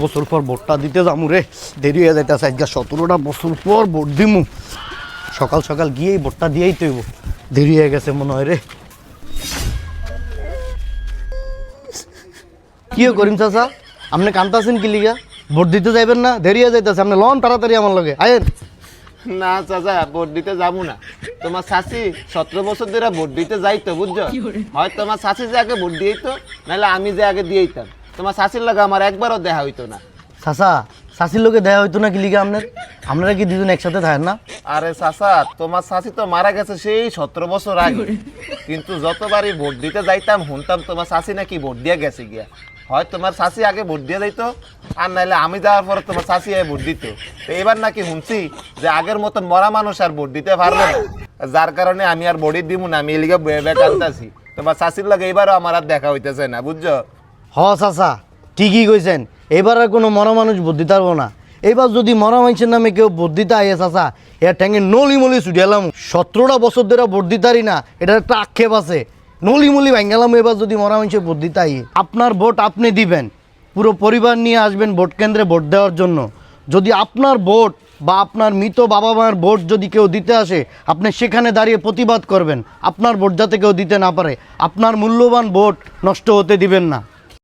বছর পর ভোটটা দিতে যামু রে, দেরি হয়ে যাইতেছে। আজকে 17টা বছর পর ভোট দিমু। সকাল সকাল গিয়েই ভোটটা দিয়েই তৈব, দেরি হয়ে গেছে মনে হয় রে। কি করিম চাচা, আপনি কান্তাছেন কি লিগা? ভোট দিতে যাইবেন না? দেরি হয়ে যাইতেছে, আপনি লন তাড়াতাড়ি আমার লগে আয়েন। না চাচা, ভোট দিতে যাবো না। তোমার শাশি 17 বছর ধরে ভোট দিতে যাইতো, বুঝছো? হয় তোমার শাশি যে আগে ভোট দিয়েইতো, নাহলে আমি যে আগে দিয়েইতাম। তোমার শাশির লাগে আমার একবারও দেখা হইতো না। চাচা, শাশির লোকে দেয়া হইতো না কি লিগা আপনার? আপনারা কি দুজন একসাথে থাকেন না? আরে চাচা, তোমার শাশি তো মারা গেছে সেই 17 বছর আগে। কিন্তু যতবারই ভোট দিতে যাইতাম শুনতাম তোমার শাশি নাকি ভোট দিয়ে গেছে গিয়া। হয় তোমার শাশি আগে ভোট দিয়ে যাইতো, আর নাহলে আমি যাওয়ার পরে তোমার শাশি ভোট দিত। তো এবার নাকি শুনছি যে আগের মতন মরা মানুষ আর ভোট দিতে পারবে না, যার কারণে আমি আর ভোটই দিব না। আমি এলিগে বয়ে কান্দাছি। তোমার শাশির লাগে এবারও আমার আর দেখা হইতেছে না, বুঝছো? হ চাচা, ঠিকই কইছেন। এবার আর কোনো মরা মানুষ ভোট দিতে পারবো না। এবার যদি মরা মানুষের নামে কেউ ভোট দিতে আইয়ে চাচা, এর ট্যাঙ্গে নলি মলি ছুটিয়ালাম। 17টা বছর ধরে ভোট দিতারি না, এটা একটা আক্ষেপ আছে। নলি মলি ভাঙ্গালাম এবার যদি মরা মানুষের ভোট দিতে আইয়ে। আপনার ভোট আপনি দিবেন, পুরো পরিবার নিয়ে আসবেন ভোট কেন্দ্রে ভোট দেওয়ার জন্য। যদি আপনার ভোট বা আপনার মৃত বাবা মায়ের ভোট যদি কেউ দিতে আসে, আপনি সেখানে দাঁড়িয়ে প্রতিবাদ করবেন, আপনার ভোট যাতে কেউ দিতে না পারে। আপনার মূল্যবান ভোট নষ্ট হতে দিবেন না।